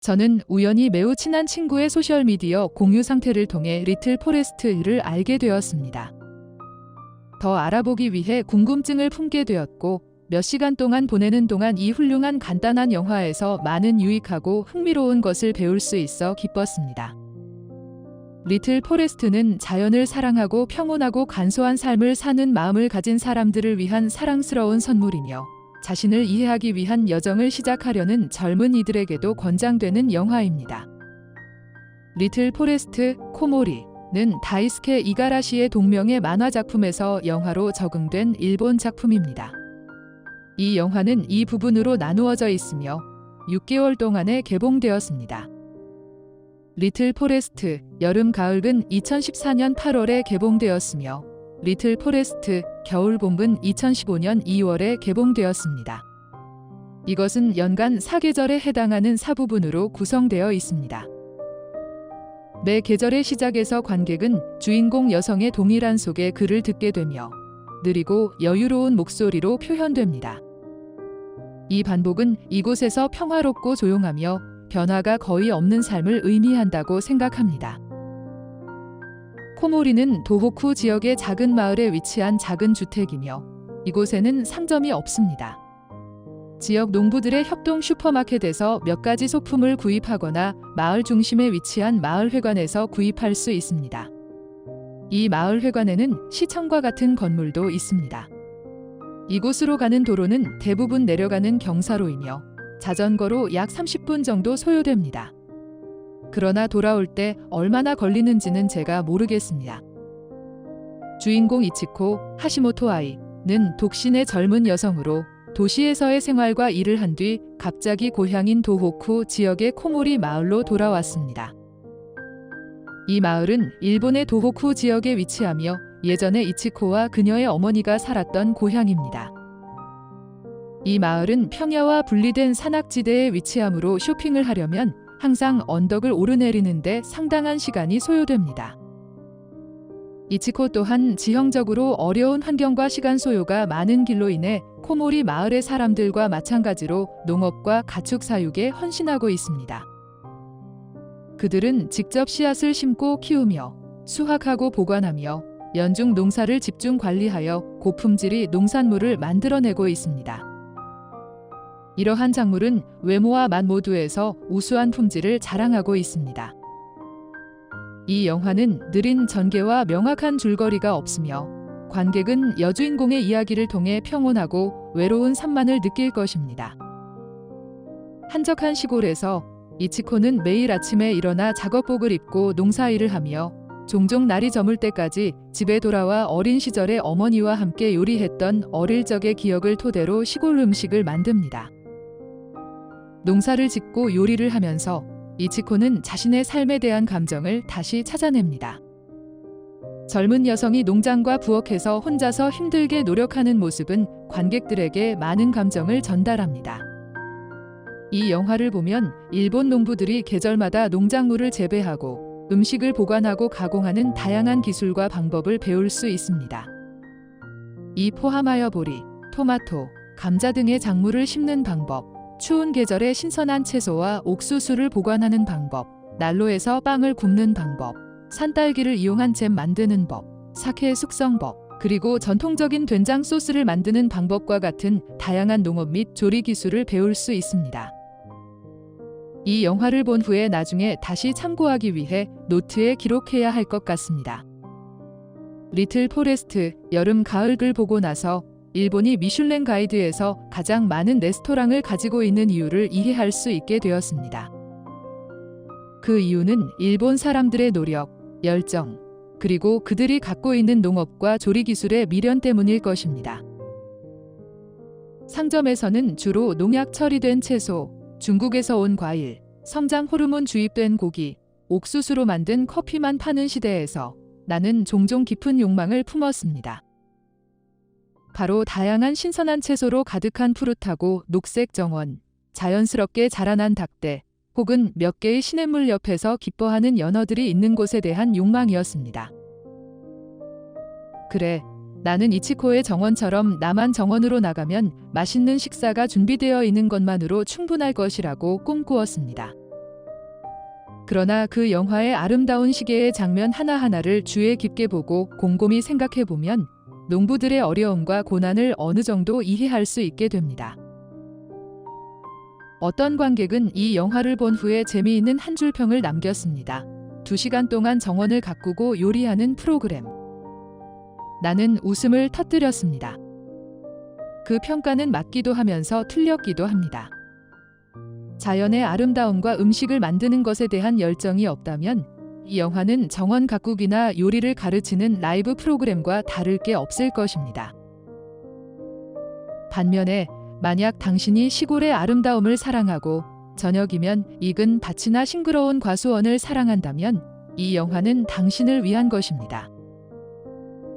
저는 우연히 매우 친한 친구의 소셜미디어 공유 상태를 통해 리틀 포레스트를 알게 되었습니다. 더 알아보기 위해 궁금증을 품게 되었고 몇 시간 동안 보내는 동안 이 훌륭한 간단한 영화에서 많은 유익하고 흥미로운 것을 배울 수 있어 기뻤습니다. 리틀 포레스트는 자연을 사랑하고 평온하고 간소한 삶을 사는 마음을 가진 사람들을 위한 사랑스러운 선물이며 자신을 이해하기 위한 여정을 시작하려는 젊은 이들에게도 권장되는 영화입니다. 리틀 포레스트 코모리는 다이스케 이가라시의 동명의 만화 작품에서 영화로 적응된 일본 작품입니다. 이 영화는 이 부분으로 나누어져 있으며 6개월 동안에 개봉되었습니다. 리틀 포레스트 여름 가을은 2014년 8월에 개봉되었으며 리틀 포레스트 겨울 봄은 2015년 2월에 개봉되었습니다. 이것은 연간 4계절에 해당하는 4부분으로 구성되어 있습니다. 매 계절의 시작에서 관객은 주인공 여성의 동일한 속에 글을 듣게 되며 느리고 여유로운 목소리로 표현됩니다. 이 반복은 이곳에서 평화롭고 조용하며 변화가 거의 없는 삶을 의미한다고 생각합니다. 코모리는 도호쿠 지역의 작은 마을에 위치한 작은 주택이며 이곳에는 상점이 없습니다. 지역 농부들의 협동 슈퍼마켓에서 몇 가지 소품을 구입하거나 마을 중심에 위치한 마을회관에서 구입할 수 있습니다. 이 마을회관에는 시청과 같은 건물도 있습니다. 이곳으로 가는 도로는 대부분 내려가는 경사로이며 자전거로 약 30분 정도 소요됩니다. 그러나 돌아올 때 얼마나 걸리는지는 제가 모르겠습니다. 주인공 이치코 하시모토 아이는 독신의 젊은 여성으로 도시에서의 생활과 일을 한 뒤 갑자기 고향인 도호쿠 지역의 코모리 마을로 돌아왔습니다. 이 마을은 일본의 도호쿠 지역에 위치하며 예전에 이치코와 그녀의 어머니가 살았던 고향입니다. 이 마을은 평야와 분리된 산악지대에 위치하므로 쇼핑을 하려면 항상 언덕을 오르내리는데 상당한 시간이 소요됩니다. 이치코 또한 지형적으로 어려운 환경과 시간 소요가 많은 길로 인해 코모리 마을의 사람들과 마찬가지로 농업과 가축 사육에 헌신하고 있습니다. 그들은 직접 씨앗을 심고 키우며 수확하고 보관하며 연중 농사를 집중 관리하여 고품질의 농산물을 만들어내고 있습니다. 이러한 작물은 외모와 맛 모두에서 우수한 품질을 자랑하고 있습니다. 이 영화는 느린 전개와 명확한 줄거리가 없으며 관객은 여주인공의 이야기를 통해 평온하고 외로운 산만을 느낄 것입니다. 한적한 시골에서 이치코는 매일 아침에 일어나 작업복을 입고 농사일을 하며 종종 날이 저물 때까지 집에 돌아와 어린 시절의 어머니와 함께 요리했던 어릴 적의 기억을 토대로 시골 음식을 만듭니다. 농사를 짓고 요리를 하면서 이치코는 자신의 삶에 대한 감정을 다시 찾아냅니다. 젊은 여성이 농장과 부엌에서 혼자서 힘들게 노력하는 모습은 관객들에게 많은 감정을 전달합니다. 이 영화를 보면 일본 농부들이 계절마다 농작물을 재배하고 음식을 보관하고 가공하는 다양한 기술과 방법을 배울 수 있습니다. 이 포함하여 보리, 토마토, 감자 등의 작물을 심는 방법, 추운 계절에 신선한 채소와 옥수수를 보관하는 방법, 난로에서 빵을 굽는 방법, 산딸기를 이용한 잼 만드는 법, 사케 숙성법, 그리고 전통적인 된장 소스를 만드는 방법과 같은 다양한 농업 및 조리 기술을 배울 수 있습니다. 이 영화를 본 후에 나중에 다시 참고하기 위해 노트에 기록해야 할 것 같습니다. 리틀 포레스트 여름 가을을 보고 나서 일본이 미슐랭 가이드에서 가장 많은 레스토랑을 가지고 있는 이유를 이해할 수 있게 되었습니다. 그 이유는 일본 사람들의 노력, 열정, 그리고 그들이 갖고 있는 농업과 조리 기술의 미련 때문일 것입니다. 상점에서는 주로 농약 처리된 채소, 중국에서 온 과일, 성장 호르몬 주입된 고기, 옥수수로 만든 커피만 파는 시대에서 나는 종종 깊은 욕망을 품었습니다. 바로 다양한 신선한 채소로 가득한 푸릇하고 녹색 정원, 자연스럽게 자라난 닭대, 혹은 몇 개의 시냇물 옆에서 기뻐하는 연어들이 있는 곳에 대한 욕망이었습니다. 그래, 나는 이치코의 정원처럼 나만 정원으로 나가면 맛있는 식사가 준비되어 있는 것만으로 충분할 것이라고 꿈꾸었습니다. 그러나 그 영화의 아름다운 시계의 장면 하나하나를 주의 깊게 보고 곰곰이 생각해 보면 농부들의 어려움과 고난을 어느 정도 이해할 수 있게 됩니다. 어떤 관객은 이 영화를 본 후에 재미있는 한 줄 평을 남겼습니다. 2시간 동안 정원을 가꾸고 요리하는 프로그램. 나는 웃음을 터뜨렸습니다. 그 평가는 맞기도 하면서 틀렸기도 합니다. 자연의 아름다움과 음식을 만드는 것에 대한 열정이 없다면 이 영화는 정원 가꾸기나 요리를 가르치는 라이브 프로그램과 다를 게 없을 것입니다. 반면에 만약 당신이 시골의 아름다움을 사랑하고 저녁이면 익은 밭이나 싱그러운 과수원을 사랑한다면 이 영화는 당신을 위한 것입니다.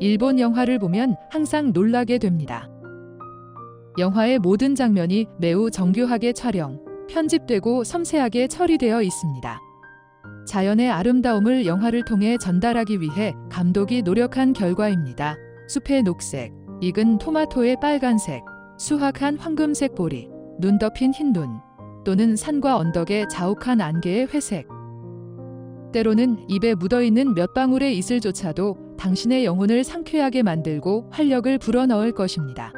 일본 영화를 보면 항상 놀라게 됩니다. 영화의 모든 장면이 매우 정교하게 촬영, 편집되고 섬세하게 처리되어 있습니다. 자연의 아름다움을 영화를 통해 전달하기 위해 감독이 노력한 결과입니다. 숲의 녹색, 익은 토마토의 빨간색, 수확한 황금색 보리, 눈 덮인 흰 눈, 또는 산과 언덕의 자욱한 안개의 회색. 때로는 입에 묻어있는 몇 방울의 이슬조차도 당신의 영혼을 상쾌하게 만들고 활력을 불어넣을 것입니다.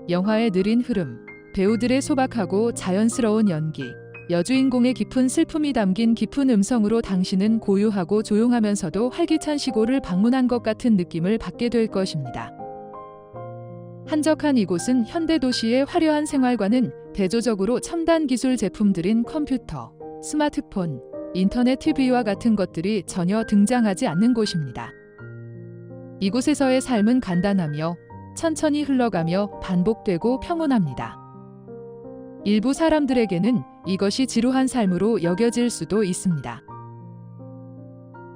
영화의 느린 흐름, 배우들의 소박하고 자연스러운 연기, 여주인공의 깊은 슬픔이 담긴 깊은 음성으로 당신은 고요하고 조용하면서도 활기찬 시골을 방문한 것 같은 느낌을 받게 될 것입니다. 한적한 이곳은 현대 도시의 화려한 생활과는 대조적으로 첨단 기술 제품들인 컴퓨터, 스마트폰, 인터넷 TV와 같은 것들이 전혀 등장하지 않는 곳입니다. 이곳에서의 삶은 간단하며 천천히 흘러가며 반복되고 평온합니다. 일부 사람들에게는 이것이 지루한 삶으로 여겨질 수도 있습니다.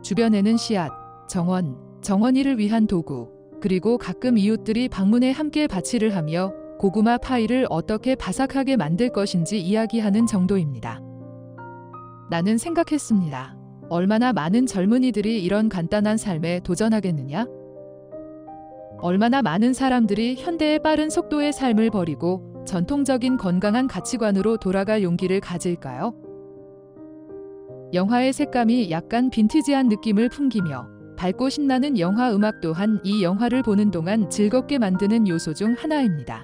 주변에는 씨앗, 정원, 정원이를 위한 도구, 그리고 가끔 이웃들이 방문해 함께 바치를 하며 고구마 파이를 어떻게 바삭하게 만들 것인지 이야기하는 정도입니다. 나는 생각했습니다. 얼마나 많은 젊은이들이 이런 간단한 삶에 도전하겠느냐? 얼마나 많은 사람들이 현대의 빠른 속도의 삶을 버리고 전통적인 건강한 가치관으로 돌아갈 용기를 가질까요? 영화의 색감이 약간 빈티지한 느낌을 풍기며 밝고 신나는 영화 음악 또한 이 영화를 보는 동안 즐겁게 만드는 요소 중 하나입니다.